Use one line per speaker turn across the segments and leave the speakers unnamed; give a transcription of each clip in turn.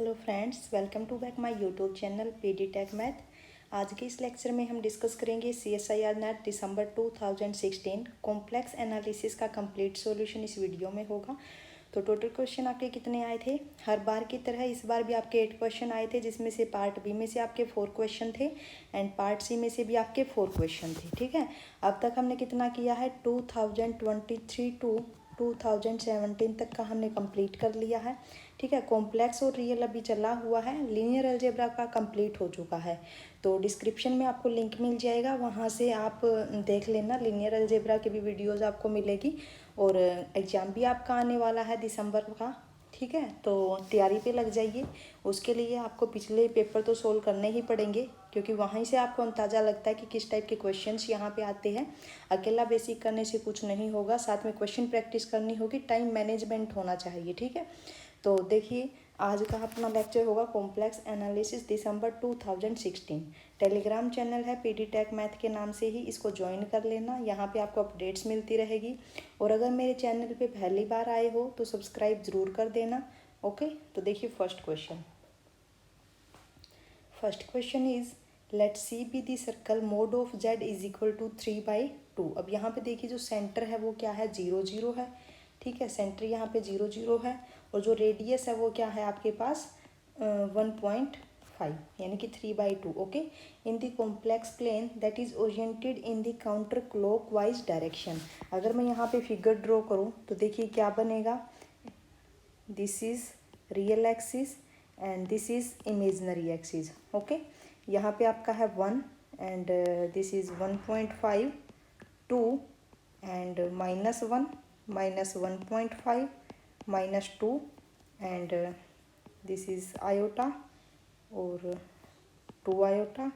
Hello friends, welcome to back my YouTube channel PD tech math. आज के इस lecture में हम डिस्कस करेंगे CSIR NET December 2016 complex analysis का कंप्लीट सॉल्यूशन इस वीडियो में होगा। तो टोटल क्वेश्चन आपके कितने आए थे? हर बार की तरह इस बार भी आपके 8 क्वेश्चन आए थे, जिसमें से पार्ट बी में से आपके 4 क्वेश्चन थे एंड पार्ट सी में से भी आपके 4 क्वेश्चन थे। ठीक है, अब तक हमने कितना किया है? 2023 टू 2017 तक का हमने कंप्लीट कर लिया है। ठीक है, कॉम्प्लेक्स और रियल अभी चला हुआ है। लीनियर अलजेब्रा का कंप्लीट हो चुका है। तो डिस्क्रिप्शन में आपको लिंक मिल जाएगा, वहाँ से आप देख लेना। लीनियर अलजेब्रा की भी वीडियोस आपको मिलेगी और एग्ज़ाम भी आपका आने वाला है दिसंबर का। ठीक है, तो तैयारी पे लग जाइए। उसके लिए आपको पिछले पेपर तो सोल्व करने ही पड़ेंगे, क्योंकि वहीं से आपको अंदाज़ा लगता है कि किस टाइप के क्वेश्चंस यहाँ पे आते हैं। अकेला बेसिक करने से कुछ नहीं होगा, साथ में क्वेश्चन प्रैक्टिस करनी होगी, टाइम मैनेजमेंट होना चाहिए। ठीक है, तो देखिए आज का अपना लेक्चर होगा कॉम्प्लेक्स एनालिसिस दिसंबर 2016। टेलीग्राम चैनल है पीडी टेक मैथ के नाम से ही, इसको ज्वाइन कर लेना। यहाँ पे आपको अपडेट्स मिलती रहेगी। और अगर मेरे चैनल पे पहली बार आए हो तो सब्सक्राइब ज़रूर कर देना। ओके, तो देखिए first question is let C be the circle mod of Z is equal to 3/2। अब यहाँ पे देखिए जो सेंटर है वो क्या है? 0 0 है। ठीक है, सेंटर यहाँ पे 0 0 है और जो रेडियस है वो क्या है आपके पास? 1.5 यानी कि 3/2। Okay, in the complex plane that is oriented in the counter clockwise direction. अगर मैं यहाँ पे फिगर ड्रॉ करूँ तो देखिए क्या बनेगा? This is real axis and this is imaginary axis. Okay, यहाँ पे आपका है 1 and this is 1.5, 2 and -1, -1.5, -2 and this is iota और 2 iota,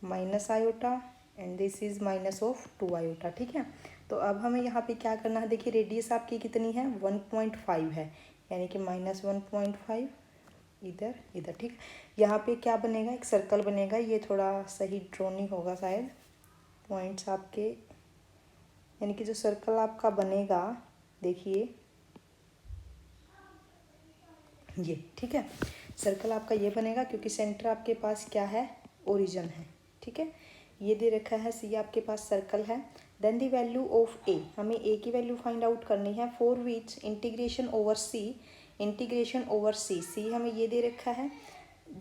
minus iota and this is -2 iota. ठीक है, तो अब हमें यहाँ पे क्या करना है? देखिए रेडियस आपकी कितनी है? 1.5 है, यानी कि -1.5 इधर इधर। ठीक, यहाँ पे क्या बनेगा? एक सर्कल बनेगा। ये थोड़ा सही ड्रॉ नहीं होगा शायद, पॉइंट्स आपके, यानी कि जो सर्कल आपका बनेगा देखिए ये। ठीक है, सर्कल आपका ये बनेगा क्योंकि सेंटर आपके पास क्या है? ओरिजिन है। ठीक है, ये दे रखा है सी आपके पास सर्कल है। Then the value of a, हमें ए की वैल्यू फाइंड आउट करनी है। For which integration over C हमें ये दे रखा है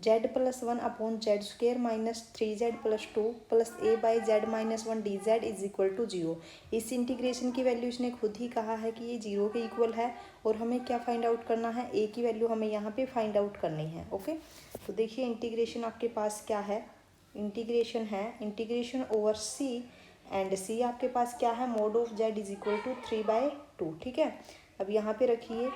z+1 upon z² -3z+2 plus a/z-1 dz is equal to 0। इस इंटीग्रेशन की वैल्यू इसने खुद ही कहा है कि ये 0 के इक्वल है और हमें क्या फाइंड आउट करना है? a की वैल्यू हमें यहाँ पे फाइंड आउट करनी है। ओके, तो देखिए इंटीग्रेशन आपके पास क्या है? Integration over C and C आपके पास क्या है? Mod of z is equal to 3/2। ठीक है, अब यहाँ पे रखिए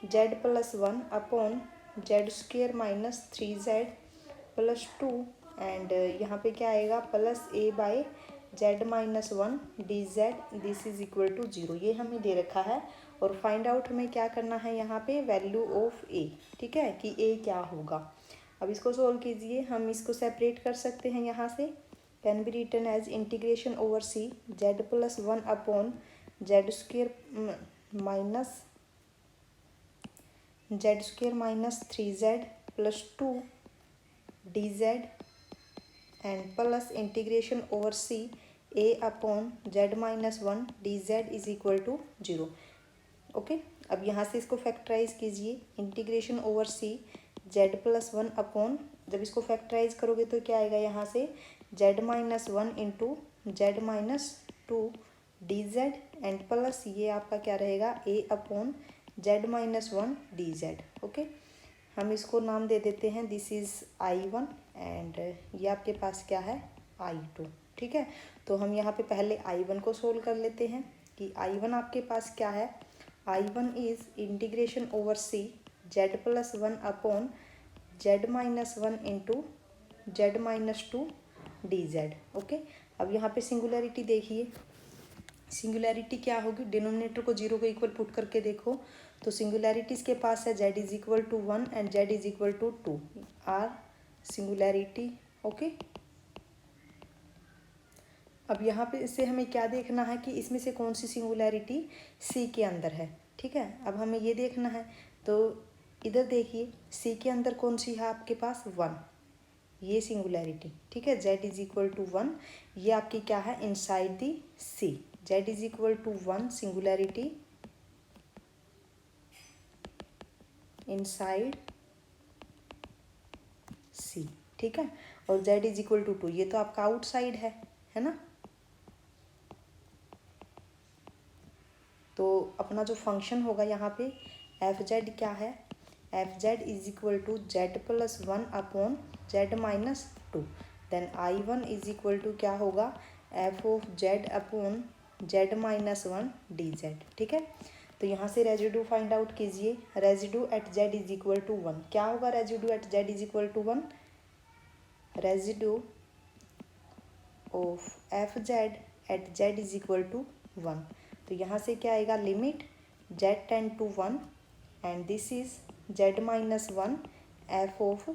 z+1 upon z² -3z+2 and यहाँ पे क्या आएगा? Plus a/z-1 dz this is equal to 0। ये हमें दे रखा है और फाइंड आउट हमें क्या करना है यहाँ पे? Value of a। ठीक है, कि a क्या होगा। अब इसको सोल्व कीजिए, हम इसको सेपरेट कर सकते हैं यहाँ से। Can be written as integration over C z+1 upon z² -3z+2 dz and plus integration over C a upon z-1 dz is equal to 0। Okay, अब यहाँ से इसको फैक्टराइज कीजिए। Integration over C z+1 upon, जब इसको factorise करोगे तो क्या आएगा यहाँ से? z-1 into z-2 dz and plus ये आपका क्या रहेगा? a upon z-1 dz। Okay, हम इसको नाम दे देते हैं, दिस इज़ I1 एंड ये आपके पास क्या है? I2। ठीक है, तो हम यहाँ पे पहले I1 को सोल्व कर लेते हैं कि I1 आपके पास क्या है? I1 is integration over C z+1 upon z-1 into z-2 dz। Okay, अब यहाँ पे सिंगुलरिटी देखिए, सिंगुलरिटी क्या होगी? डिनोमिनेटर को 0 के इक्वल पुट करके देखो तो सिंगुलरिटी इसके पास है z is equal to 1 and z is equal to 2 are singularity. Okay, अब यहाँ पे इससे हमें क्या देखना है कि इसमें से कौन सी सिंगुलरिटी सी के अंदर है। ठीक है, अब हमें ये देखना है। तो इधर देखिए सी के अंदर कौन सी है आपके पास, 1, ये सिंगुलैरिटी, ठीक है। z इज इक्वल टू 1, ये आपकी क्या है, inside the C. z is equal to 1 singularity inside C, ठीक है। और z इज इक्वल टू 2, ये तो आपका आउटसाइड है ना। तो अपना जो फंक्शन होगा यहाँ पे एफ जेड क्या है, f z is equal to z plus 1 upon z minus 2। Then I1 is equal to क्या होगा, f of z upon z minus 1 d z, ठीक है। तो यहाँ से रेजिड्यू फाइंड आउट कीजिए, residue at Z is equal to 1, क्या होगा residue at Z is equal to 1, residue of f z at Z is equal to 1। तो यहाँ से क्या आएगा, limit Z tend to 1 and this is z minus 1 f of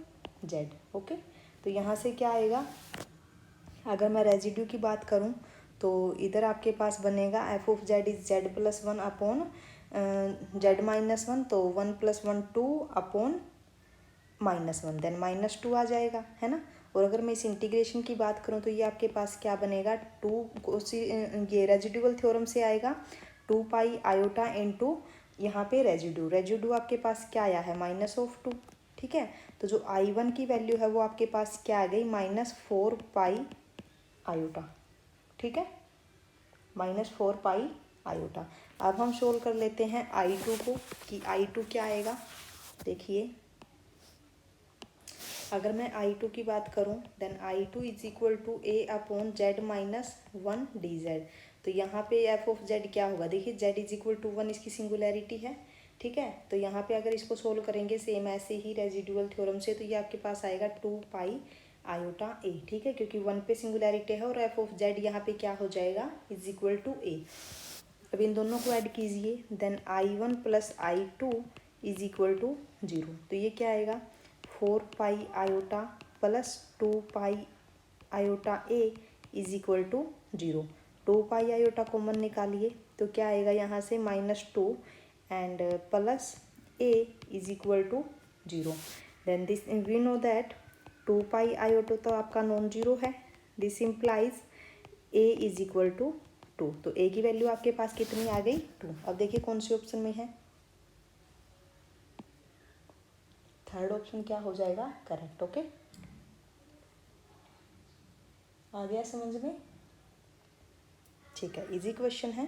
z, okay. तो यहाँ से क्या आएगा, अगर मैं रेजिड्यू की बात करूँ तो इधर आपके पास बनेगा F of Z is Z plus 1 upon z minus 1, तो 1 प्लस 1 2 अपॉन -1, देन -2 आ जाएगा, है ना। और अगर मैं इस इंटीग्रेशन की बात करूँ तो ये आपके पास क्या बनेगा, ये रेजिड्यूअल थ्योरम से आएगा 2 पाई आयोटा इंटू यहाँ पे रेजिड्यू आपके पास क्या आया है, -2, ठीक है। तो जो I1 की वैल्यू है वो आपके पास क्या आ गई, -4 पाई आयोटा, ठीक है, -4 पाई आयोटा। अब हम सोल्व कर लेते हैं I2 को, कि I2 क्या आएगा। देखिए अगर मैं I2 की बात करूं then I2 is equal to a upon z minus 1 d z. तो यहाँ पे एफ ऑफ जेड क्या होगा, देखिए जेड इज इक्वल टू 1 इसकी सिंगुलैरिटी है, ठीक है। तो यहाँ पे अगर इसको सोल्व करेंगे सेम ऐसे ही रेजिडुअल थ्योरम से, तो ये आपके पास आएगा 2 पाई आयोटा ए, ठीक है, क्योंकि 1 पे सिंगुलैरिटी है और एफ ऑफ जेड यहाँ पे क्या हो जाएगा, इज इक्वल टू ए। अब इन दोनों को ऐड कीजिए, then I1 plus I2 is equal to 0। तो ये क्या आएगा, 4 pi iota plus 2 pi iota a is equal to 0। 2 pi iota common निकालिए तो क्या आएगा यहाँ से, -2 and plus a is equal to 0। Then this we know that 2 pi iota तो आपका नॉन जीरो है, this implies a is equal to 2। तो ए की वैल्यू आपके पास कितनी आ गई, 2। अब देखिए कौन सी ऑप्शन में है, थर्ड ऑप्शन क्या हो जाएगा, करेक्ट, ओके। आ गया समझ में, ठीक है, इजी क्वेश्चन है।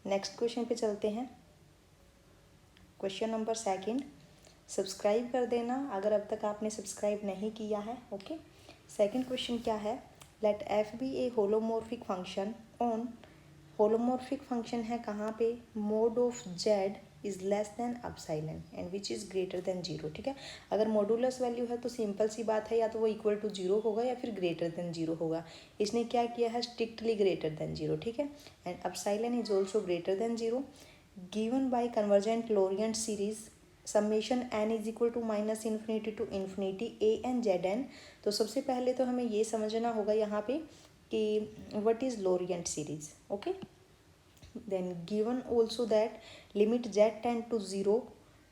नेक्स्ट क्वेश्चन पे चलते हैं, क्वेश्चन नंबर 2। सब्सक्राइब कर देना अगर अब तक आपने सब्सक्राइब नहीं किया है, ओके। सेकंड क्वेश्चन क्या है, let F be a holomorphic function on, holomorphic function है कहाँ पे, mod of Z is less than epsilon and which is greater than 0, ठीक है। अगर मॉडुलस वैल्यू है तो सिंपल सी बात है, या तो वो इक्वल टू 0 होगा या फिर ग्रेटर देन 0 होगा। इसने क्या किया है, स्ट्रिक्टली ग्रेटर देन 0, ठीक है। And epsilon is also greater than 0 given by convergent Laurent series summation n is equal to -infinity to infinity A N Z N. तो सबसे पहले तो हमें ये समझना होगा यहाँ पे कि what is Laurent series, okay. Then given also that limit Z tend to 0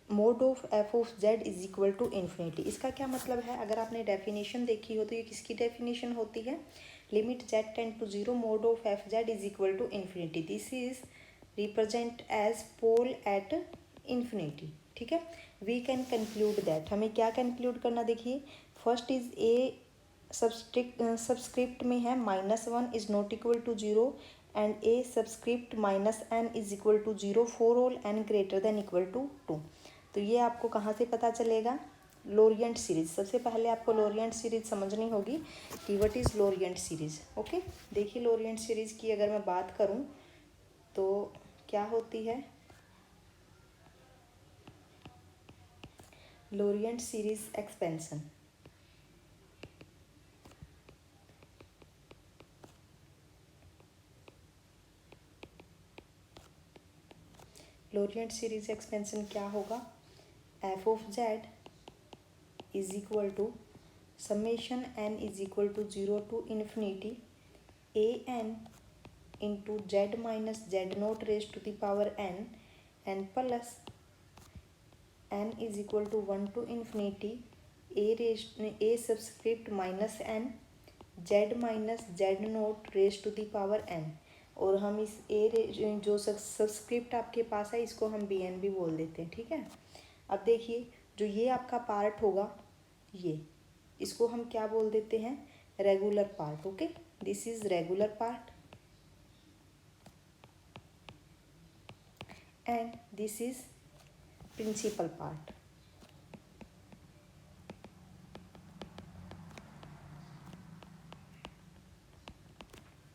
mod of F of Z is equal to infinity. इसका क्या मतलब है, अगर आपने डेफिनेशन देखी हो तो ये किसकी डेफिनेशन होती है, limit Z tend to 0 mod of f z is equal to infinity, this is represent as pole at infinity, ठीक है। वी कैन कंक्लूड दैट, हमें क्या कंक्लूड करना, देखिए फर्स्ट इज ए सबस्क्रिप्ट में है -1 is not equal to 0 and a subscript -n is equal to 0 for all n greater than equal to 2। तो ये आपको कहाँ से पता चलेगा, लोरिएंट सीरीज। सबसे पहले आपको लोरिएंट सीरीज समझनी होगी कि what is Laurent series, okay. देखिए लोरिएंट सीरीज की अगर मैं बात करूँ तो क्या होती है, Laurent series expansion, Laurent series expansion क्या होगा, f of Z is equal to summation n is equal to 0 to infinity A n into z minus z naught raise to the power n and plus n is equal to 1 to infinity a subscript minus n z minus z naught raise to the power n, और हम इस जो subscript आपके पास है इसको हम bn भी बोल देते हैं, ठीक है। अब देखिए जो ये आपका पार्ट होगा, ये इसको हम क्या बोल देते हैं, regular part. Okay, this is regular part and this is principal part.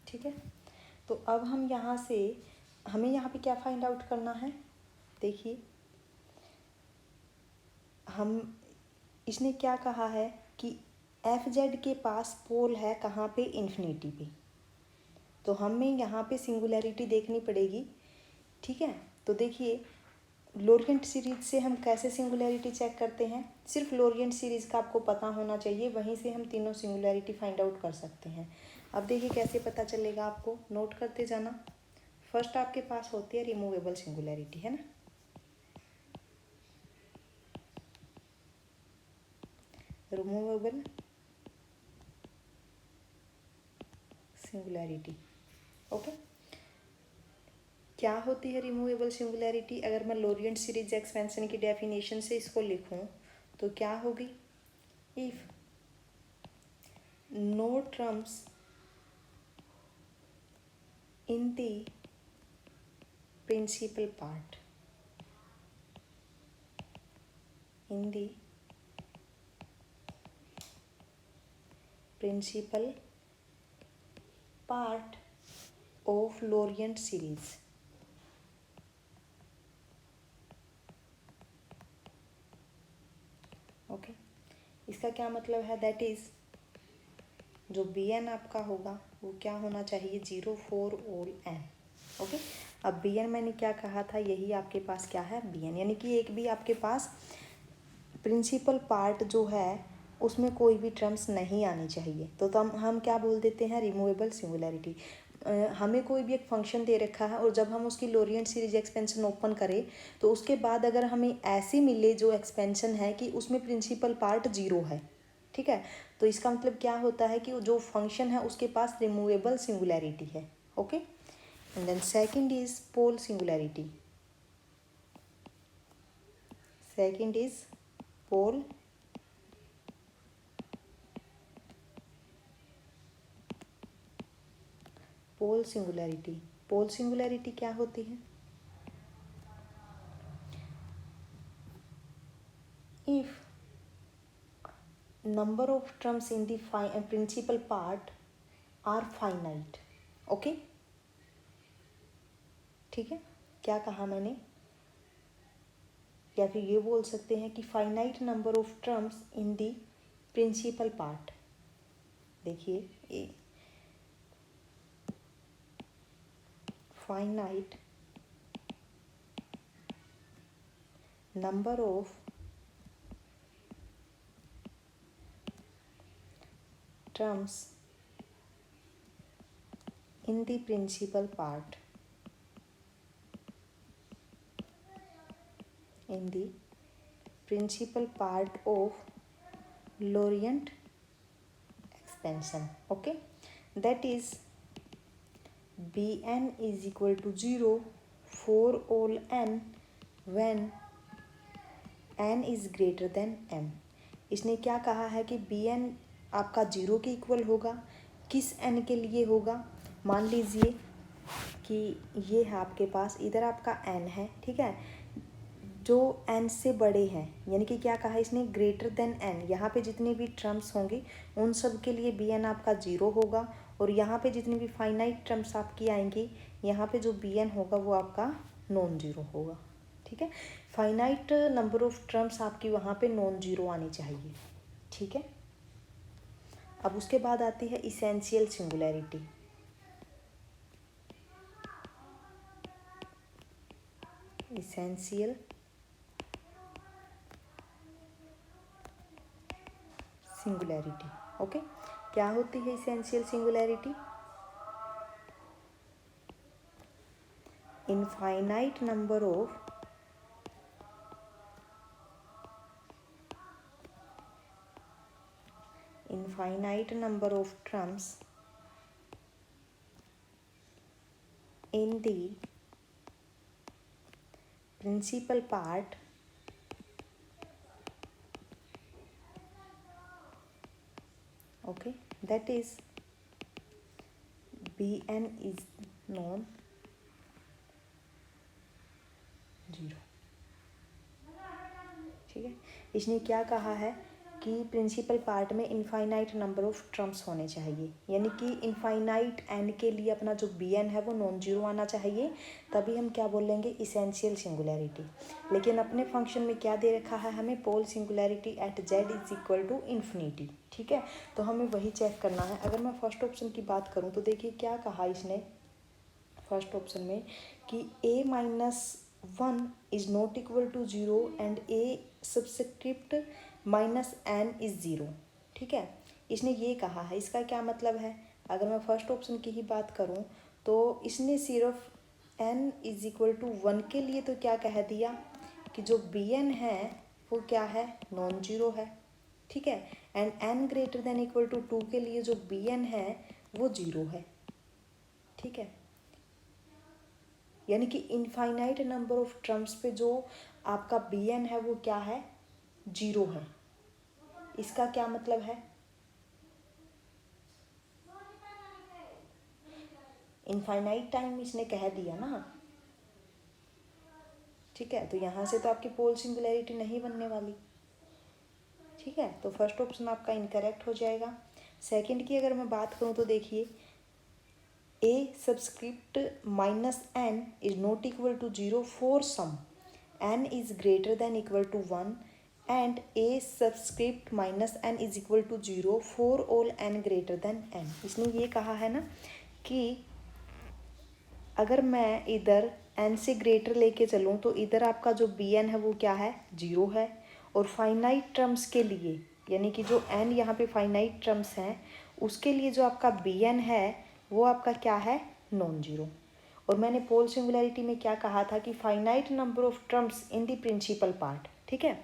ठीक है, तो अब हम यहाँ से हमें यहाँ पे क्या फाइंड आउट करना है, देखिए हम इसने क्या कहा है कि एफ जेड के पास पोल है कहाँ पे, इन्फिनिटी पे, तो हमें यहाँ पे सिंगुलैरिटी देखनी पड़ेगी। ठीक है, तो देखिए लोरिएंट सीरीज से हम कैसे सिंगुलैरिटी चेक करते हैं, सिर्फ लोरिएंट सीरीज का आपको पता होना चाहिए, वहीं से हम तीनों सिंगुलैरिटी फाइंड आउट कर सकते हैं। अब देखिए कैसे पता चलेगा, आपको नोट करते जाना। फर्स्ट आपके पास होती है रिमूवेबल सिंगुलैरिटी, है ना, रिमूवेबल सिंगुलैरिटी। ओके, क्या होती है रिमूवेबल सिंगुलैरिटी, अगर मैं लोरिएंट सीरीज एक्सपेंशन की डेफिनेशन से इसको लिखूं तो क्या होगी, if no terms in the principal part, in the principal part of Lorient series, okay, इसका क्या मतलब है, दैट इज जो बी एन आपका होगा वो क्या होना चाहिए, 0 फॉर ऑल एन। ओके, अब बी एन मैंने क्या कहा था, यही आपके पास क्या है, बी एन, यानी कि एक भी आपके पास प्रिंसिपल पार्ट जो है उसमें कोई भी टर्म्स नहीं आनी चाहिए, तो हम क्या बोल देते हैं, रिमूवेबल सिंगुलैरिटी। हमें कोई भी एक फंक्शन दे रखा है और जब हम उसकी लोरिएंट सीरीज एक्सपेंशन ओपन करें तो उसके बाद अगर हमें ऐसी मिले जो एक्सपेंशन है कि उसमें प्रिंसिपल पार्ट 0 है, ठीक है, तो इसका मतलब क्या होता है कि जो फंक्शन है उसके पास रिमूवेबल सिंगुलैरिटी है। Okay, and then second is pole singularity, second is pole pole singularity. Pole singularity क्या होती है, if number of terms in the principal part are finite। Okay, ठीक है, क्या कहा मैंने, या फिर ये बोल सकते हैं कि finite number of terms in the principal part. देखिए finite number of terms in the principal part, in the principal part of Lorient expansion। okay, that is bn is equal to 0 for all n when n is greater than m। इसने क्या कहा है कि bn आपका 0 के equal होगा, किस n के लिए होगा, मान लीजिए कि ये है आपके पास, इधर आपका n है, ठीक है, जो n से बड़े हैं, यानी कि क्या कहा इसने, ग्रेटर देन n, यहाँ पे जितनी भी टर्म्स होंगी उन सब के लिए bn आपका 0 होगा, और यहाँ पे जितनी भी फाइनाइट टर्म्स आपकी आएंगी यहाँ पे जो bn होगा वो आपका नॉन जीरो होगा। ठीक है, फाइनाइट नंबर ऑफ टर्म्स आपकी वहाँ पे नॉन जीरो आनी चाहिए। ठीक है, अब उसके बाद आती है essential singularity. Essential singularity, okay, क्या होती है essential singularity, infinite number of infinite number of terms in the principal part okay, that is Bn is non zero. ठीक है, इसने क्या कहा है कि प्रिंसिपल पार्ट में इनफाइनाइट नंबर ऑफ टर्म्स होने चाहिए, यानी कि इनफाइनाइट एन के लिए अपना जो बी एन है वो नॉन जीरो आना चाहिए, तभी हम क्या बोलेंगे, इसेंशियल सिंगुलैरिटी। लेकिन अपने फंक्शन में क्या दे रखा है हमें, pole singularity at Z is equal to infinity. ठीक है, तो हमें वही चेक करना है। अगर मैं फर्स्ट ऑप्शन की बात करूँ तो देखिए क्या कहा इसने फर्स्ट ऑप्शन में कि a minus one is not equal to zero and a subscript minus N is zero. ठीक है, इसने ये कहा है, इसका क्या मतलब है, अगर मैं फर्स्ट ऑप्शन की ही बात करूं तो इसने सिर्फ n is equal to one के लिए तो क्या कह दिया कि जो बी एन है वो क्या है, नॉन जीरो है। ठीक है, and n greater than equal to two के लिए जो बी एन है वो जीरो है। ठीक है, यानी कि इनफाइनाइट नंबर ऑफ टर्म्स पे जो आपका बी एन है वो क्या है, जीरो है। इसका क्या मतलब है, इनफाइनाइट टाइम इसने कह दिया ना। ठीक है, तो यहाँ से तो आपकी पोल सिंगुलैरिटी नहीं बनने वाली। ठीक है, तो फर्स्ट ऑप्शन आपका इनकरेक्ट हो जाएगा। सेकंड की अगर मैं बात करूँ तो देखिए A subscript minus N is not equal to zero for some N is greater than equal to one and A subscript minus N is equal to zero for all N greater than N. इसने ये कहा है ना कि अगर मैं इधर n से ग्रेटर लेके चलूँ तो इधर आपका जो बी एन है वो क्या है, जीरो है। और फाइनाइट टर्म्स के लिए, यानी कि जो n यहाँ पे फाइनाइट टर्म्स हैं उसके लिए जो आपका बी एन है वो आपका क्या है, नॉन जीरो। और मैंने पोल सिंगुलैरिटी में क्या कहा था कि finite number of terms in the principal part. ठीक है,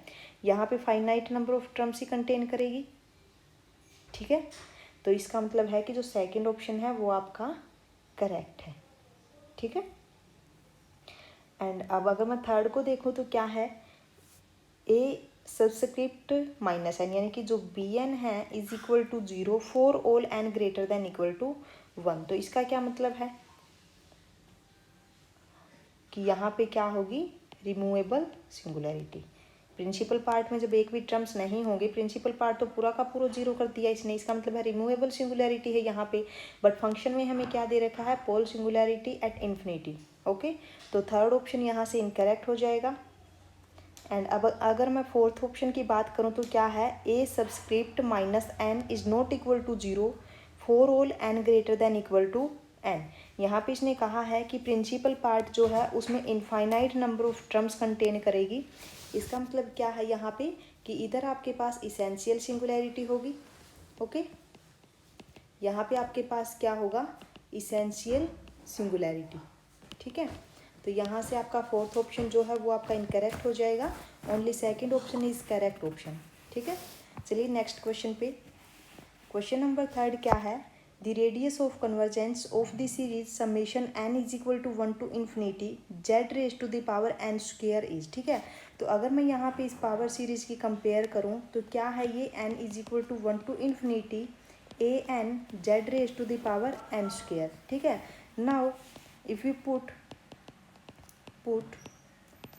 यहाँ पे फाइनाइट नंबर ऑफ टर्म्स ही कंटेन करेगी। ठीक है, तो इसका मतलब है कि जो सेकंड ऑप्शन है वो आपका करेक्ट है। ठीक है, एंड अब अगर मैं थर्ड को देखूँ तो क्या है, ए सब्सक्रिप्ट माइनस एन, यानी कि जो बी एन है is equal to zero for all N greater than equal to one. तो इसका क्या मतलब है कि यहाँ पे क्या होगी, रिमूवेबल सिंगुलैरिटी। प्रिंसिपल पार्ट में जब एक भी टर्म्स नहीं होंगे, प्रिंसिपल पार्ट तो पूरा का पूरा जीरो कर दिया इसने, इसका मतलब है रिमूवेबल सिंगुलैरिटी है यहाँ पे। बट फंक्शन में हमें क्या दे रखा है, पोल सिंगुलैरिटी एट इन्फिनिटी। ओके, तो थर्ड ऑप्शन यहाँ से इनकरेक्ट हो जाएगा। एंड अब अगर मैं फोर्थ ऑप्शन की बात करूँ तो क्या है, A subscript minus N is not equal to zero for all N greater than equal to N. यहाँ पे इसने कहा है कि प्रिंसिपल पार्ट जो है उसमें infinite number of terms contain करेगी। इसका मतलब क्या है यहाँ पे कि इधर आपके पास इसेंशियल सिंगुलैरिटी होगी। ओके, यहाँ पे आपके पास क्या होगा, इसेंशियल सिंगुलैरिटी। ठीक है, तो यहाँ से आपका फोर्थ ऑप्शन जो है वो आपका इनकरेक्ट हो जाएगा। Only second option is correct option. ठीक है, चलिए नेक्स्ट क्वेश्चन पे। क्वेश्चन नंबर थर्ड क्या है, the radius of convergence of the series summation n is equal to one to infinity z raise to the power n square is. ठीक है, तो अगर मैं यहाँ पे इस पावर सीरीज की कंपेयर करूँ तो क्या है, ये n is equal to one to infinity A N Z raise to the power n square. ठीक है, now if you put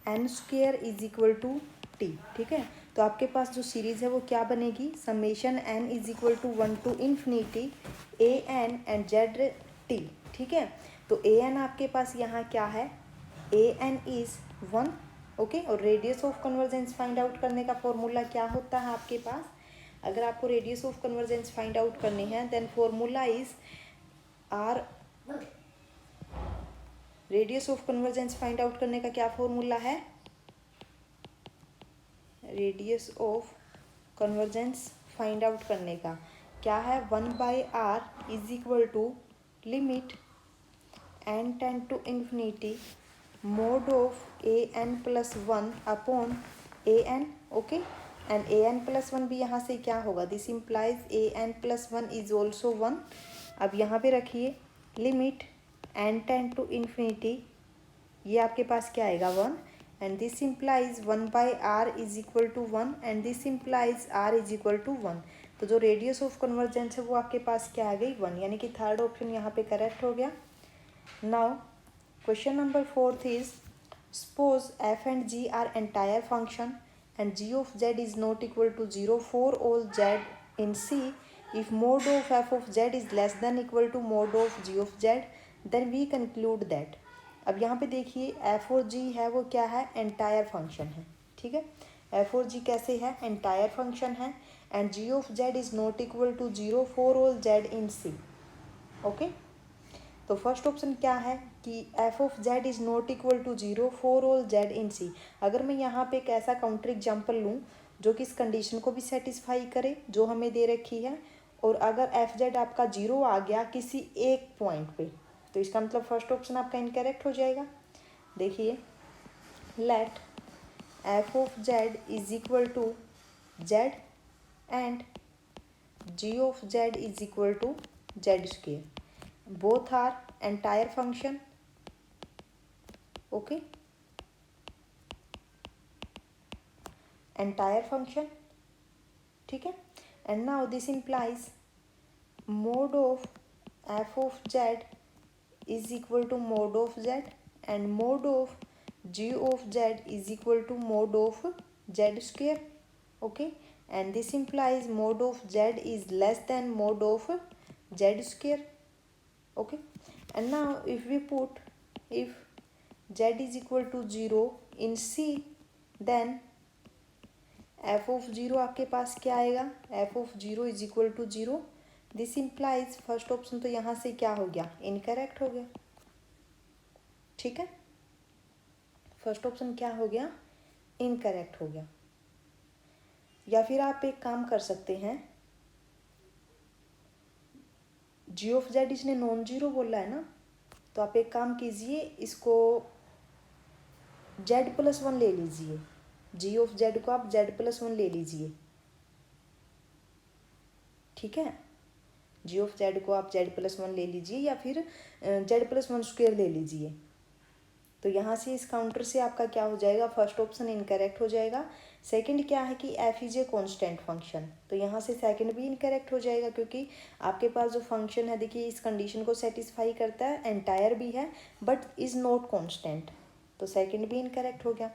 n square is equal to t. ठीक है, तो आपके पास जो सीरीज़ है वो क्या बनेगी, summation n is equal to one to infinity A n and z t. ठीक है, तो ए एन आपके पास यहाँ क्या है, A N is one. Okay, और radius of convergence find out करने का फॉर्मूला क्या होता है आपके पास, अगर आपको radius of convergence find out करनी है then formula is r. Radius of convergence find out करने का क्या फॉर्मूला है, radius of convergence find out करने का क्या है, one by r is equal to limit n tend to infinity mod of a n plus one upon a n. Okay, and a n plus one भी यहाँ से क्या होगा, this implies a n plus one is also one. अब यहाँ पे रखिए limit n tend to infinity, ये आपके पास क्या आएगा 1, and this implies 1/r is equal to 1 and this implies r is equal to 1। तो जो रेडियस ऑफ कन्वर्जेंस है वो आपके पास क्या आ गई 1, यानी कि थर्ड ऑप्शन यहाँ पे करेक्ट हो गया। Now question number 4 is suppose f and g are entire function and g of z is not equal to 0 for all z in C. If mod of f of z is less than equal to mod of g of z, then we conclude that। अब यहाँ पे देखिए f और g है वो क्या है, entire function है, ठीक है। f और g कैसे है, एंटायर फंक्शन है, and g of z is not equal to 0 for all z in C, okay. तो फर्स्ट ऑप्शन क्या है कि F of Z is not equal to 0 for all Z in C. अगर मैं यहाँ पे एक ऐसा काउंटर एग्जाम्पल लूँ जो कि इस कंडीशन को भी सेटिस्फाई करे जो हमें दे रखी है, और अगर एफ जेड आपका 0 आ गया किसी एक पॉइंट पे, तो इसका मतलब फर्स्ट ऑप्शन आपका इनकरेक्ट हो जाएगा। देखिए let F of Z is equal to z and g of Z is equal to z square, both are entire function, okay, entire function, ठीक है। and now this implies mod of f of z is equal to mod of z and mod of g of z is equal to mod of z square, okay, and this implies mod of z is less than mod of z square, okay। and now if we put if z is equal to 0 in C, then f of 0 आपके पास क्या आएगा, f of 0 is equal to 0। This implies first option तो यहाँ से क्या हो गया, इनकरेक्ट हो गया, ठीक है। फर्स्ट ऑप्शन क्या हो गया, इनकरेक्ट हो गया। या फिर आप एक काम कर सकते हैं, जी ऑफ जेड इसने नॉन जीरो बोला है ना, तो आप एक काम कीजिए, इसको जेड प्लस वन ले लीजिए, जी ऑफ जेड को आप जेड प्लस वन ले लीजिए, ठीक है। जी ऑफ जेड को आप जेड प्लस वन ले लीजिए या फिर जेड प्लस वन स्क्वेयर ले लीजिए। तो यहाँ से इस काउंटर से आपका क्या हो जाएगा, फर्स्ट ऑप्शन इनकरेक्ट हो जाएगा। सेकंड क्या है कि F is a constant function, तो यहाँ से सेकंड भी इनकरेक्ट हो जाएगा, क्योंकि आपके पास जो फंक्शन है देखिए इस कंडीशन को सेटिस्फाई करता है, एंटायर भी है बट इज़ नॉट कॉन्स्टेंट, तो सेकंड भी इनकरेक्ट हो गया।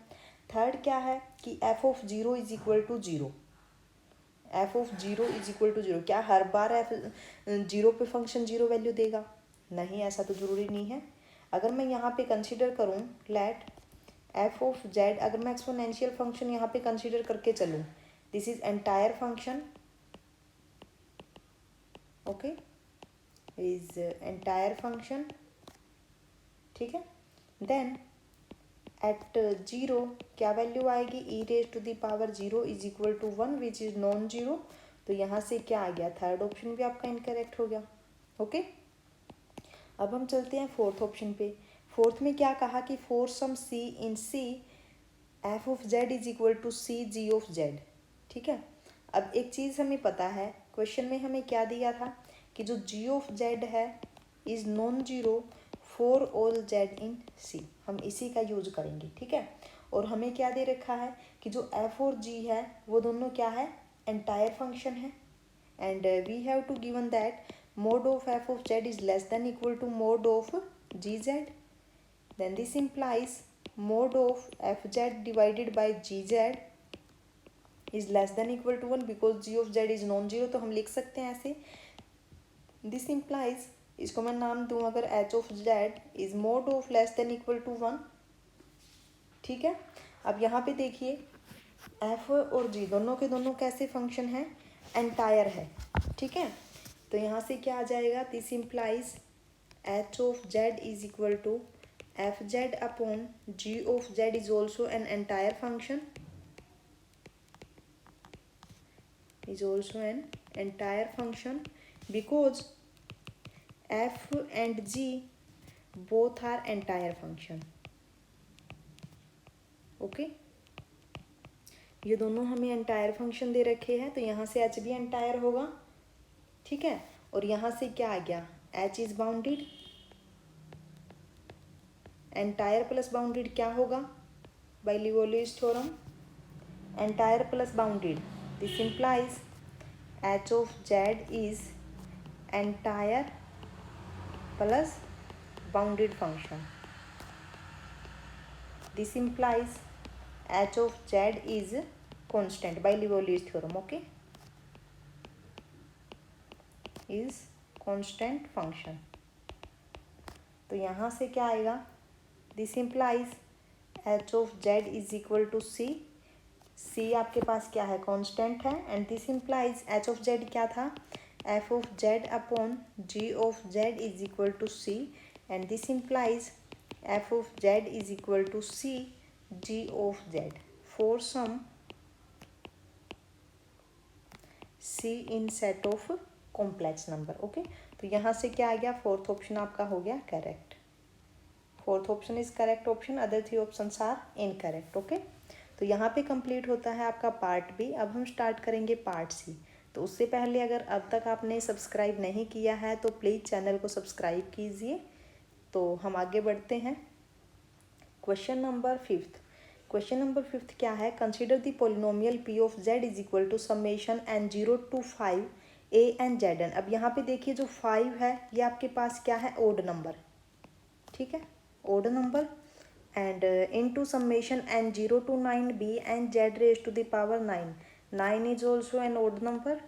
थर्ड क्या है कि F of zero is equal to zero, f of zero is equal to zero, क्या हर बार एफ जीरो पे फंक्शन जीरो वैल्यू देगा, नहीं, ऐसा तो ज़रूरी नहीं है। अगर मैं यहाँ पे कंसीडर करूँ लेट एफ ऑफ जेड, अगर मैं एक्सपोनेंशियल फंक्शन यहाँ पे कंसीडर करके चलूँ, this is entire function, okay, is entire function, ठीक है। देन एट जीरो क्या वैल्यू आएगी, E raise to the power zero is equal to one which is non zero, तो यहाँ से क्या आ गया, थर्ड ऑप्शन भी आपका इनकरेक्ट हो गया, ओके। अब हम चलते हैं फोर्थ ऑप्शन पे। फोर्थ में क्या कहा कि for some c in c f of Z is equal to c g of z, ठीक है। अब एक चीज़ हमें पता है, क्वेश्चन में हमें क्या दिया था कि जो जी ऑफ जेड है is non zero for all Z in C, हम इसी का यूज करेंगे, ठीक है। और हमें क्या दे रखा है कि जो एफ और जी है वो दोनों क्या है, एंटायर फंक्शन है, and we have to given that mod of f of z is less than equal to mod of gz, then this implies mod of fz divided by gz is less than equal to 1 because g of z is non zero, तो हम लिख सकते हैं ऐसे, this implies, इसको मैं नाम दूँ अगर h of z is mod of less than equal to 1, ठीक है। अब यहाँ पे देखिए f और g दोनों के दोनों कैसे फंक्शन है, एंटायर है, ठीक है। तो यहाँ से क्या आ जाएगा, this implies h of Z is equal to f z upon g of Z is also an entire function, is also an entire function because f and g both are entire function, okay. ये दोनों हमें entire function दे रखे हैं, तो यहाँ से H भी entire होगा, ठीक है। और यहाँ से क्या आ गया, H is bounded, entire plus bounded क्या होगा, by Liouville's theorem, entire plus bounded, this implies H of Z is entire plus bounded function, this implies h of z is constant by Livolis theorem, okay, is constant function। तो यहाँ से क्या आएगा, this implies h of z is equal to c, c आपके पास क्या है, constant है, and this implies h of z क्या था, f of z upon g of z is equal to c, and this implies f of z is equal to c g of z for some c in set of complex number, okay. तो यहाँ से क्या आ गया, fourth option आपका हो गया correct, fourth option is correct option, other three options are incorrect, okay. तो यहाँ पे कंप्लीट होता है आपका पार्ट बी। अब हम स्टार्ट करेंगे पार्ट सी। तो उससे पहले अगर अब तक आपने सब्सक्राइब नहीं किया है तो प्लीज़ चैनल को सब्सक्राइब कीजिए। तो हम आगे बढ़ते हैं। Question number fifth, question number fifth क्या है, consider the polynomial p of Z is equal to summation N 0 to 5 a N Z n. अब यहाँ पे देखिए जो 5 है ये आपके पास क्या है, ओड नंबर, ठीक है, odd number, and into summation N 0 to 9 B N Z raise to the power 9, 9 is also an odd number,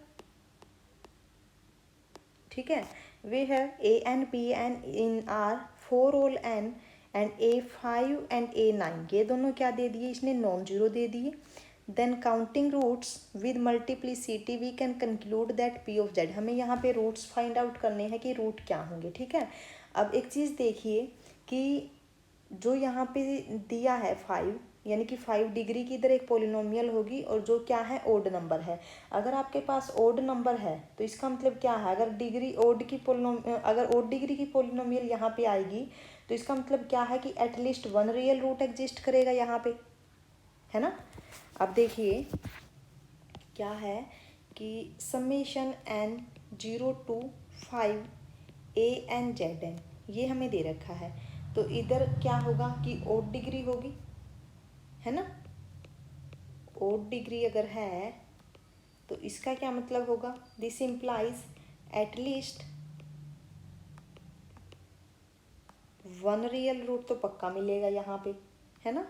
ठीक है। We have A N P N in R for all N and A5 and A9, ये दोनों क्या दे दिए, इसने non zero दे दिए। Then counting roots with multiplicity we can conclude that P of Z, हमें यहाँ पे रूट्स फाइंड आउट करने हैं कि रूट क्या होंगे, ठीक है। अब एक चीज़ देखिए कि जो यहाँ पे दिया है 5, यानी कि 5 डिग्री की इधर एक पोलिनोमियल होगी और जो क्या है ओड नंबर है। अगर आपके पास ओड नंबर है तो इसका मतलब क्या है, अगर डिग्री ओड की अगर ओड डिग्री की पोलिनोमियल यहाँ पे आएगी तो इसका मतलब क्या है कि at least one real root exist करेगा यहाँ पे, है ना। अब देखिए क्या है कि summation n 0 to 5 a N Z n, ये हमें दे रखा है। तो इधर क्या होगा कि ओड डिग्री होगी, है ना। ओड डिग्री अगर है तो इसका क्या मतलब होगा, this implies at least one real root तो पक्का मिलेगा यहाँ पे, है ना।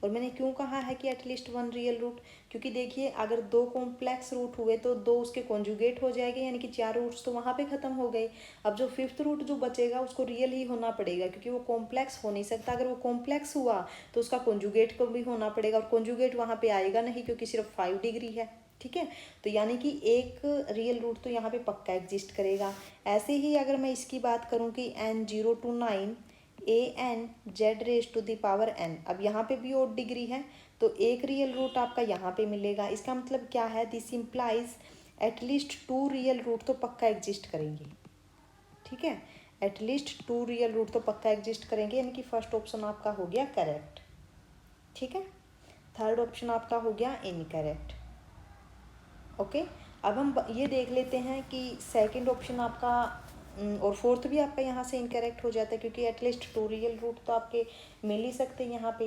और मैंने क्यों कहा है कि एटलीस्ट वन रियल रूट, क्योंकि देखिए अगर दो कॉम्प्लेक्स रूट हुए तो दो उसके कॉन्जुगेट हो जाएंगे, यानी कि 4 रूट्स तो वहाँ पे ख़त्म हो गए। अब जो फिफ्थ रूट जो बचेगा उसको रियल ही होना पड़ेगा, क्योंकि वो कॉम्प्लेक्स हो नहीं सकता। अगर वो कॉम्प्लेक्स हुआ तो उसका कॉन्जुगेट को भी होना पड़ेगा, और कॉन्जुगेट वहाँ पर आएगा नहीं क्योंकि सिर्फ 5 डिग्री है, ठीक है। तो यानी कि एक रियल रूट तो यहाँ पे पक्का एग्जिस्ट करेगा। ऐसे ही अगर मैं इसकी बात करूँ कि n 0 to 9 a N Z raise to the power n, अब यहाँ पे भी ओड डिग्री है तो एक रियल रूट आपका यहाँ पे मिलेगा। इसका मतलब क्या है, this implies at least 2 real root तो पक्का एग्जिस्ट करेंगे, ठीक है। एटलीस्ट 2 रियल रूट तो पक्का एग्जिस्ट करेंगे, यानी कि फर्स्ट ऑप्शन आपका हो गया करेक्ट, ठीक है। थर्ड ऑप्शन आपका हो गया इनकरेक्ट, ओके। अब हम ये देख लेते हैं कि सेकंड ऑप्शन आपका और फोर्थ भी आपका यहाँ से इनकरेक्ट हो जाता है, क्योंकि एटलीस्ट 2 रियल रूट तो आपके मिल ही सकते हैं यहाँ पे,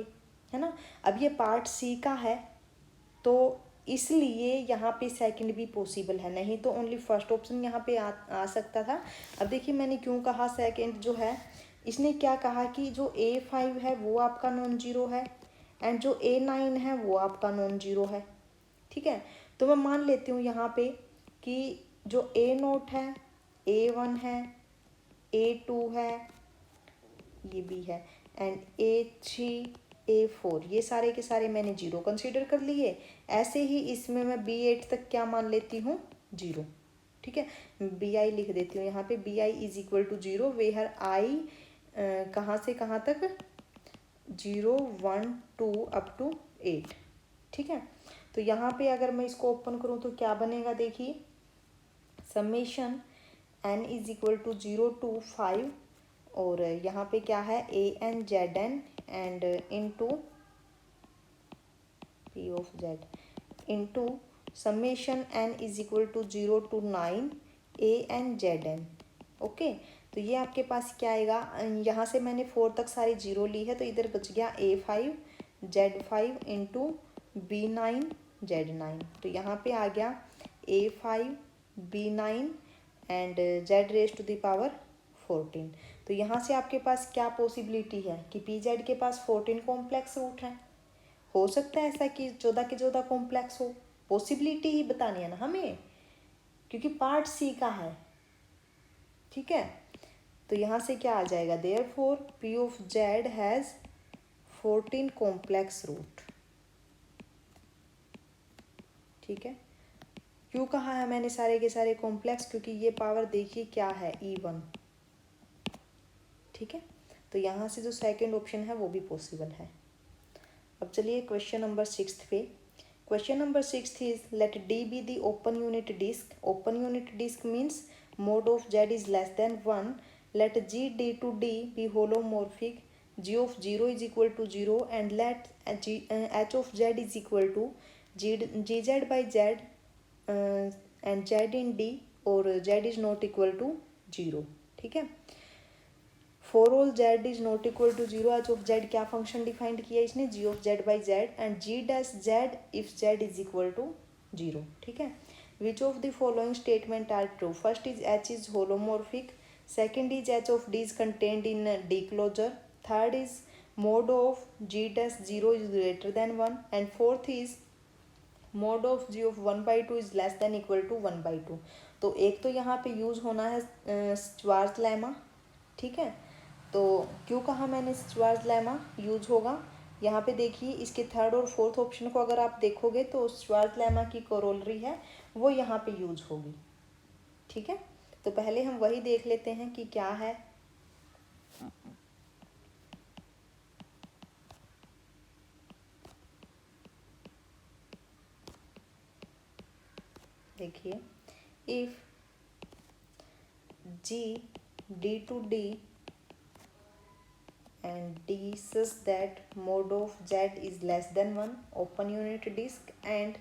है ना। अब ये पार्ट सी का है तो इसलिए यहाँ पे सेकंड भी पॉसिबल है, नहीं तो ओनली फर्स्ट ऑप्शन यहाँ पे आ सकता था। अब देखिए मैंने क्यों कहा सेकंड जो है, इसने क्या कहा कि जो A5 है वो आपका नॉन जीरो है एंड जो A9 है वो आपका नॉन जीरो है, ठीक है। तो मैं मान लेती हूँ यहाँ पे कि जो A0 है, A1 है, A2 है, ये भी है, एंड A3 A4, ये सारे के सारे मैंने जीरो कंसीडर कर लिए। ऐसे ही इसमें मैं B8 तक क्या मान लेती हूँ, जीरो, ठीक है। BI लिख देती हूँ यहाँ पे, BI is equal to zero where I कहाँ से कहाँ तक, 0 1 2 अप टू 8, ठीक है। तो यहाँ पे अगर मैं इसको ओपन करूँ तो क्या बनेगा, देखिए summation n is equal to 0 to 5 और यहाँ पे क्या है A n Z n and into p of z into summation n is equal to 0 to 9 a N Z n. Okay, तो ये आपके पास क्या आएगा, यहाँ से मैंने 4 तक सारी जीरो ली है तो इधर बच गया A5 Z5 into B9 Z9। तो यहाँ पे आ गया A5 B9 and Z raise to the power 14। तो यहाँ से आपके पास क्या पॉसिबिलिटी है कि PZ के पास 14 कॉम्प्लेक्स रूट है। हो सकता है ऐसा कि 14 के 14 कॉम्प्लेक्स हो, पॉसिबिलिटी ही बतानी है ना हमें, क्योंकि पार्ट सी का है। ठीक है, तो यहाँ से क्या आ जाएगा, therefore P of Z has 14 complex root. ठीक है, क्यों कहा है मैंने सारे के सारे कॉम्प्लेक्स, क्योंकि ये पावर देखिए क्या है E1। ठीक है, तो यहाँ से जो सेकंड ऑप्शन है वो भी पॉसिबल है। अब चलिए क्वेश्चन नंबर 6 पे। Question number 6 is let D be the open unit disk. Open unit disk means mod of Z is less than 1. Let G D to D be holomorphic. G of 0 is equal to 0 and let H of Z is equal to GZ by Z and Z in D or Z is not equal to 0। ठीक है, for all Z is not equal to 0 h of Z क्या function defined किया इसने, G of Z by Z and G dash Z if Z is equal to 0। ठीक है, which of the following statement are true? First is H is holomorphic, second is H of D is contained in D closure, third is mod of G dash 0 is greater than 1 and fourth is mod of G of 1 by 2 is less than equal to 1 by 2। तो एक तो यहाँ पे use होना है स्चवार्ट्ज lemma. ठीक है, तो क्यों कहा मैंने स्चवार्ट्ज लेमा यूज होगा, यहाँ पे देखिए इसके थर्ड और फोर्थ ऑप्शन को अगर आप देखोगे तो स्चवार्ट्ज लेमा की कोरोलरी है वो यहाँ पे यूज होगी। ठीक है, तो पहले हम वही देख लेते हैं कि क्या है। देखिए, if G D to D and D such that mod of Z is less than 1 open unit disk and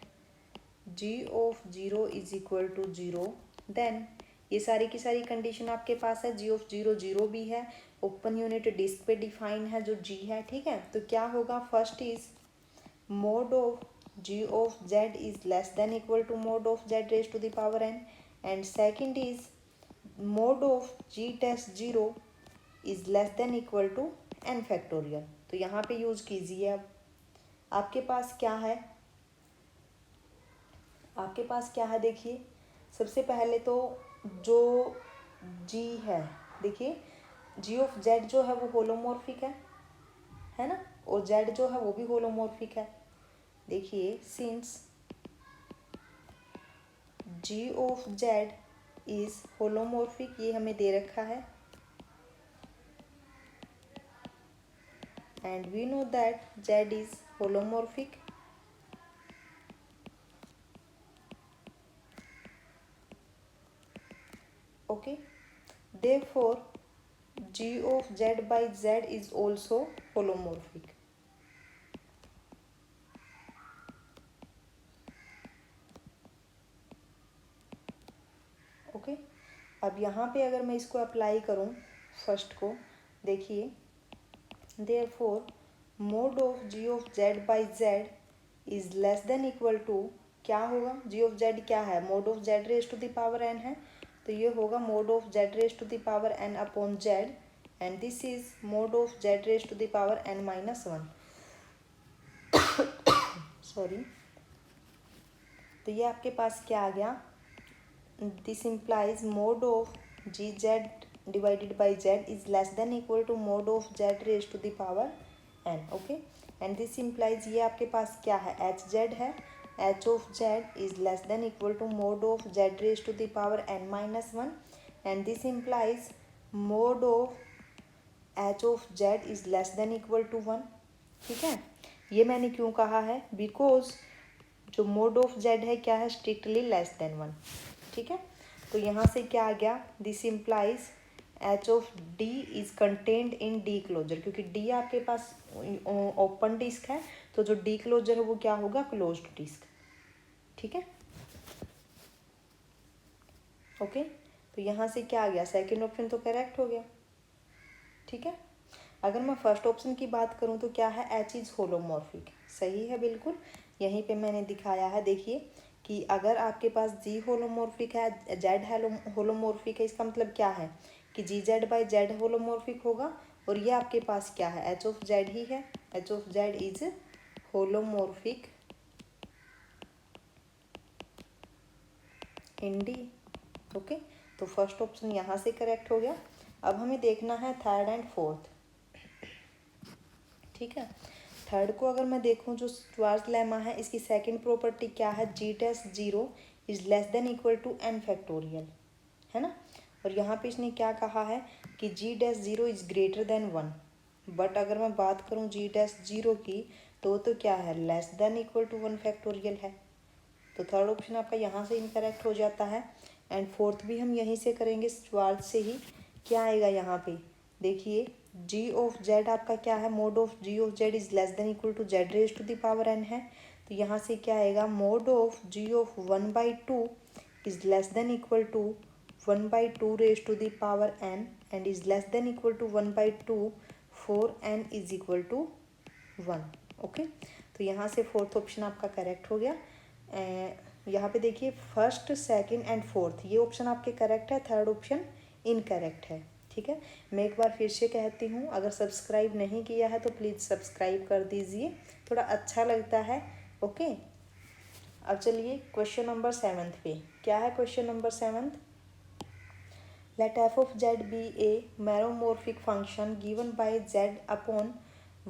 G of 0 is equal to 0, then ये सारी की सारी कंडीशन आपके पास है। G of 0 0 भी है, ओपन यूनिट डिस्क पे define है जो G है। ठीक है, तो क्या होगा, first is mod of G of Z is less than equal to mod of Z raised to the power n and second is mod of G dash 0 is less than equal to n factorial. तो यहाँ पे use कीजिए। अब आपके पास क्या है, आपके पास क्या है, देखिए सबसे पहले तो जो G है, देखिए G ऑफ Z जो है वो होलोमॉर्फिक है ना, और Z जो है वो भी होलोमॉर्फिक है। देखिए since G of Z is holomorphic, ये हमें दे रखा है and we know that Z is holomorphic। Okay, therefore G of Z by Z is also holomorphic। Okay, अब यहाँ पे अगर मैं इसको अप्लाई करूँ फर्स्ट को, देखिए therefore mod of G of Z by Z is less than equal to, क्या होगा, G of Z क्या है, mod of Z raised to the power n है, तो ये होगा mod of Z raised to the power n upon Z and this is mod of Z raised to the power n minus 1। Sorry, तो ये आपके पास क्या आ गया, this implies mod of Gz divided by Z is less than equal to mod of Z raised to the power n। Okay, and this implies ये आपके पास क्या है, Hz है, H of Z is less than equal to mod of Z raised to the power n minus 1 and this implies mod of H of Z is less than equal to 1। ठीक है, ये मैंने क्यों कहा है, because जो mod of Z है क्या है, स्ट्रिक्टली लेस देन 1। ठीक है, तो यहाँ से क्या आ गया, this implies H of D is contained in D closure, क्योंकि D आपके पास ओपन डिस्क है तो जो डी क्लोजर है वो क्या होगा, क्लोज्ड डिस्क। ठीक है, ओके। तो यहाँ से क्या आ गया, सेकंड ऑप्शन तो करेक्ट हो गया। ठीक है, अगर मैं फर्स्ट ऑप्शन की बात करूँ तो क्या है, एच इज होलोमॉर्फिक, सही है बिल्कुल। यहीं पे मैंने दिखाया है, देखिए कि अगर आपके पास जी होलोमॉर्फिक है, जेड होलोमॉर्फिक है, इसका मतलब क्या है कि जी जेड बाई जेड होलोमॉर्फिक होगा। और ये आपके पास क्या है, एच ऑफ जेड ही है, H of Z is holomorphic in D. Okay, तो फर्स्ट ऑप्शन यहाँ से करेक्ट हो गया। अब हमें देखना है थर्ड एंड फोर्थ। ठीक है, थर्ड को अगर मैं देखूं, जो श्वार्ट्ज लेमा है, इसकी सेकंड प्रॉपर्टी क्या है, G test zero is less than equal to N factorial, है ना। और यहाँ पे इसने क्या कहा है कि G dash zero is greater than one. But अगर मैं बात करूँ जी डैश जीरो की, तो क्या है, less than equal to one factorial है। तो थर्ड ऑप्शन आपका यहाँ से इनकरेक्ट हो जाता है। एंड फोर्थ भी हम यहीं से करेंगे, श्वार्ट्ज से ही। क्या आएगा यहाँ पे, देखिए जी ऑफ जेड आपका क्या है, mod of g of Z is less than equal to z raise to the power n है। तो यहाँ से क्या आएगा, mod of g of 1/2 is less than equal to 1/2 raise to the power n and is less than equal to 1/2 for n is equal to 1। Okay, तो यहाँ से fourth option आपका करेक्ट हो गया। यहाँ पे देखिए फर्स्ट सेकंड एंड फोर्थ ये ऑप्शन आपके करेक्ट है, थर्ड ऑप्शन इनकरेक्ट है। ठीक है, मैं एक बार फिर से कहती हूँ, अगर सब्सक्राइब नहीं किया है तो प्लीज़ सब्सक्राइब कर दीजिए, थोड़ा अच्छा लगता है। ओके, अब चलिए क्वेश्चन नंबर 7 पे। क्या है question number 7, let F of Z be a meromorphic function given by Z upon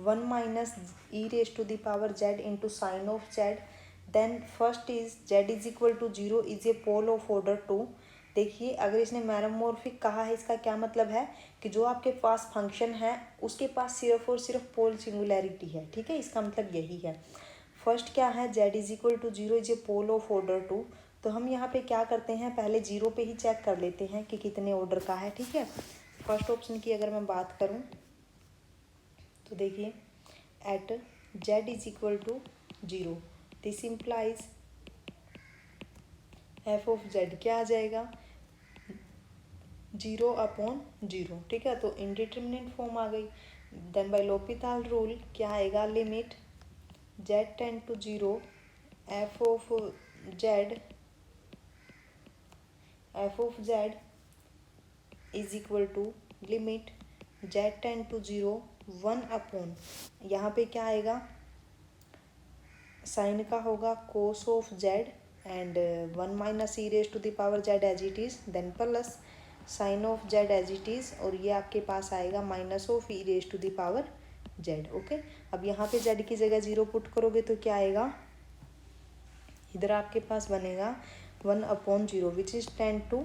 1 minus E raise to the power Z into sine of Z, then first is Z is equal to zero is a pole of order two. देखिए अगर इसने मैरोमॉर्फिक कहा है, इसका क्या मतलब है कि जो आपके पास फंक्शन है उसके पास सिर्फ और सिर्फ पोल सिंगुलैरिटी है। ठीक है, इसका मतलब यही है। फर्स्ट क्या है, Z is equal to zero is a pole of order two. तो हम यहाँ पे क्या करते हैं, पहले जीरो पे ही चेक कर लेते हैं कि कितने ऑर्डर का है। ठीक है, फर्स्ट ऑप्शन की अगर मैं बात करूँ तो देखिए at Z is equal to zero, this implies f of z क्या आ जाएगा, जीरो अपॉन जीरो। ठीक है, तो इनडिटर्मिनेट फॉर्म आ गई। देन बाय लोपिताल रूल क्या आएगा, limit Z tend to zero f of Z is equal to limit Z tend to zero 1 upon, यहाँ पे क्या आएगा, साइन का होगा cos of z and 1 minus E raise to the power z as it is, then plus sine of z as it is, और ये आपके पास आएगा minus of e raise to the power z. Okay, अब यहाँ पे Z की जगह जीरो पुट करोगे तो क्या आएगा, इधर आपके पास बनेगा 1 upon zero which is tend to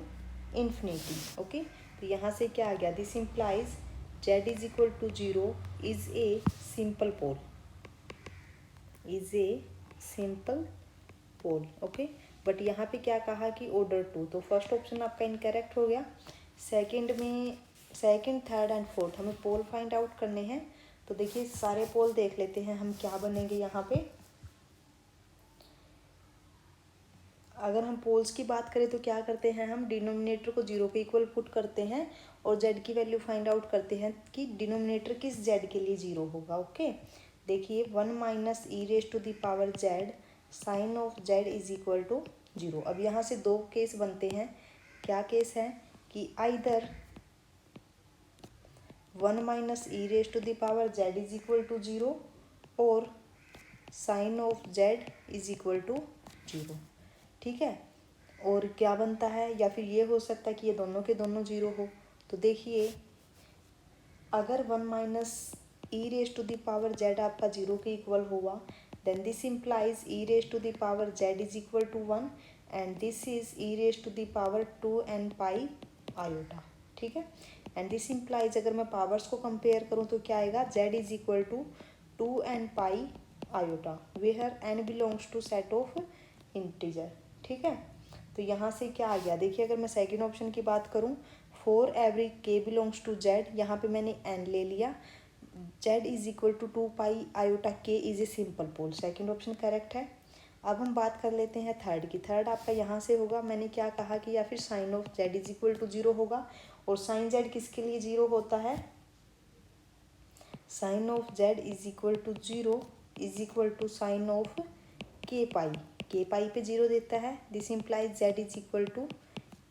infinity. Okay, तो यहाँ से क्या आ गया, this implies z is equal to zero is a simple pole, is a simple pole. Okay, but यहाँ पे क्या कहा कि ऑर्डर टू, तो फर्स्ट ऑप्शन आपका इनकरेक्ट हो गया। सेकंड में, सेकंड थर्ड एंड फोर्थ हमें पोल फाइंड आउट करने हैं। तो देखिए सारे पोल देख लेते हैं हम क्या बनेंगे यहाँ पे। अगर हम पोल्स की बात करें तो क्या करते हैं, हम डिनोमिनेटर को जीरो के इक्वल पुट करते हैं और जेड की वैल्यू फाइंड आउट करते हैं कि डिनोमिनेटर किस जेड के लिए जीरो होगा। ओके, देखिए 1 minus E raise to the power z sine of Z is equal to zero. अब यहाँ से दो केस बनते हैं, क्या केस है कि either 1 minus E raise to the power Z is equal to zero और sine of Z is equal to zero. ठीक है, और क्या बनता है, या फिर ये हो सकता है कि ये दोनों के दोनों जीरो हो। तो देखिए अगर 1 minus E raise to the power z आपका जीरो के इक्वल हुआ, then this implies e raise to the power Z is equal to 1 and this is e raise to the power 2 n pi iota. ठीक है, and this implies अगर मैं powers को compare करूँ तो क्या आएगा, z is equal to 2 n pi iota where n belongs to set of integer. ठीक है, तो यहाँ से क्या आ गया, देखिए अगर मैं सेकंड ऑप्शन की बात करूँ, for every k belongs to z, यहाँ पे मैंने एन ले लिया, z is equal to 2 pi iota k is a simple pole, second option correct है। अब हम बात कर लेते हैं थर्ड की। थर्ड आपका यहाँ से होगा, मैंने क्या कहा कि या फिर sine of z is equal to 0 होगा, और साइन z किसके लिए 0 होता है, sine of z is equal to 0 is equal to sine of k pi, k pi पे 0 देता है, this implies z is equal to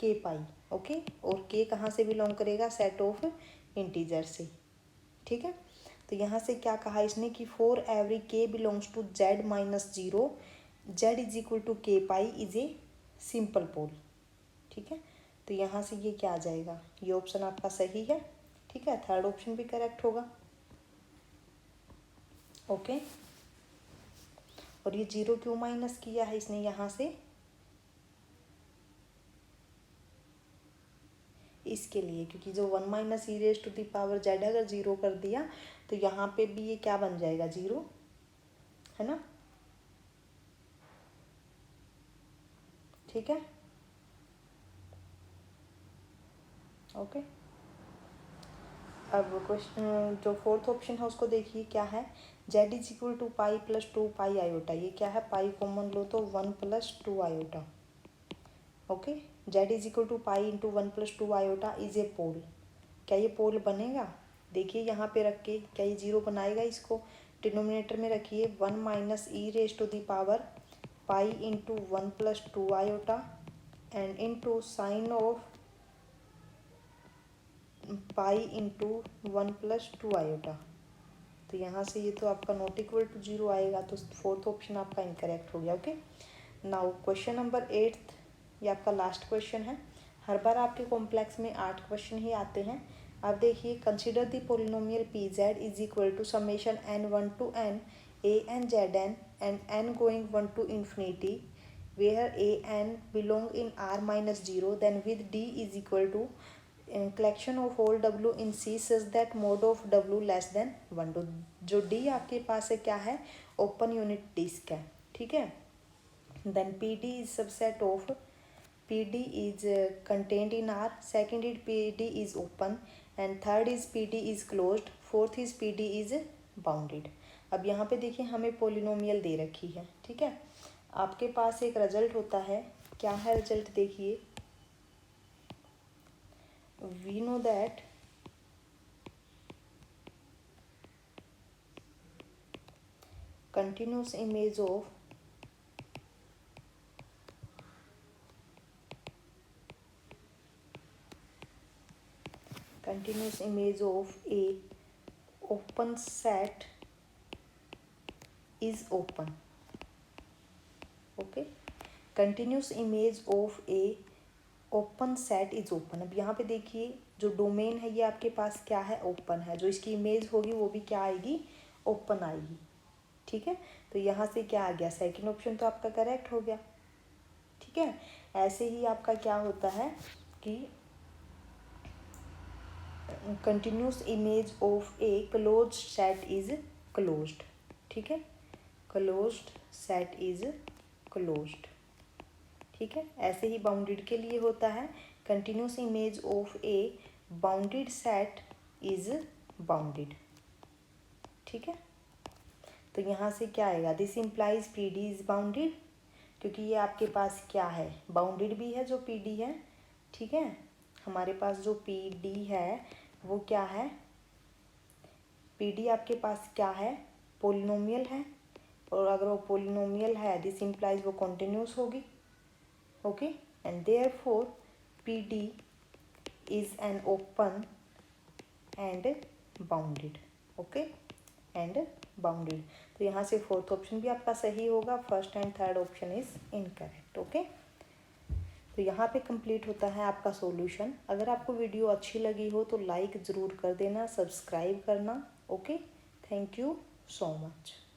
k pi, okay. और k कहाँ से बिलोंग करेगा, सेट ऑफ इंटीजर से, ठीक है। तो यहाँ से क्या कहा इसने कि for every k belongs to z minus 0 z is equal to k pi is a simple pole, ठीक है। तो यहाँ से ये क्या आ जाएगा, ये ऑप्शन आपका सही है, ठीक है, थर्ड ऑप्शन भी करेक्ट होगा, ओके। और ये 0 क्यों माइनस किया है इसने यहाँ से, इसके लिए, क्योंकि जो 1 minus E raise to the power z अगर 0 कर दिया तो यहाँ पे भी ये क्या बन जाएगा, 0, है ना, ठीक है, ओके। अब क्वेश्चन जो फोर्थ ऑप्शन है उसको देखिए क्या है, Z is equal to pi plus 2 pi iota, ये क्या है, पाई कॉमन लो तो 1 plus 2 iota, okay. Z is equal to pi into 1 plus 2 iota is a pole, क्या ये पोल बनेगा, देखिए यहाँ पे रख के क्या ये 0 बनाएगा, इसको डिनोमिनेटर में रखिए 1 minus E raise to the power pi into 1 plus 2 iota and into sine of pi into 1 plus 2 iota. तो यहाँ से ये तो आपका नॉट इक्वल टू 0 आएगा, तो फोर्थ ऑप्शन आपका इनकरेक्ट हो गया, ओके। नाउ क्वेश्चन नंबर 8, ये आपका लास्ट क्वेश्चन है। हर बार आपके कॉम्प्लेक्स में 8 क्वेश्चन ही आते हैं। अब देखिए, consider the polynomial P z is equal to summation n1 to n a n z n and n going 1 to infinity where a n belong in r minus 0, then with d is equal to collection of all w in C such that mod of w less than 1। तो जो d आपके पास है क्या है, open unit disc है, ठीक है। Then P D is subset of P D is content in R, second is P D is open and third is P D is closed, fourth is P D is bounded. अब यहाँ पे देखिए हमें polynomial दे रखी है, ठीक है। आपके पास एक रिजल्ट होता है, क्या है रिजल्ट देखिए, we know that continuous image of a open set is open, okay, continuous image of a open set is open. अब यहाँ पे देखिए जो डोमेन है ये आपके पास क्या है, ओपन है, जो इसकी इमेज होगी वो भी क्या आएगी, ओपन आएगी, ठीक है। तो यहाँ से क्या आ गया, सेकंड ऑप्शन तो आपका करेक्ट हो गया, ठीक है। ऐसे ही आपका क्या होता है कि continuous image of a closed set is closed, ठीक है, क्लोज्ड सेट इज क्लोज्ड, ठीक है। ऐसे ही बाउंडेड के लिए होता है, continuous image of a bounded set is bounded, ठीक है। तो यहाँ से क्या आएगा, this implies P D is bounded, क्योंकि ये आपके पास क्या है, बाउंडेड भी है जो पी डी है, ठीक है। हमारे पास जो पी डी है वो क्या है, पी डी आपके पास क्या है, पोलिनोमियल है, और अगर वो पोलिनोमियल है दिस इम्प्लाइज वो कॉन्टिन्यूस होगी, okay, and therefore PD is an open and bounded, okay, and bounded। तो यहाँ से फोर्थ ऑप्शन भी आपका सही होगा, first and third option is incorrect, okay. तो यहाँ पे कंप्लीट होता है आपका सॉल्यूशन। अगर आपको वीडियो अच्छी लगी हो तो लाइक ज़रूर कर देना, सब्सक्राइब करना, okay. Thank you so much.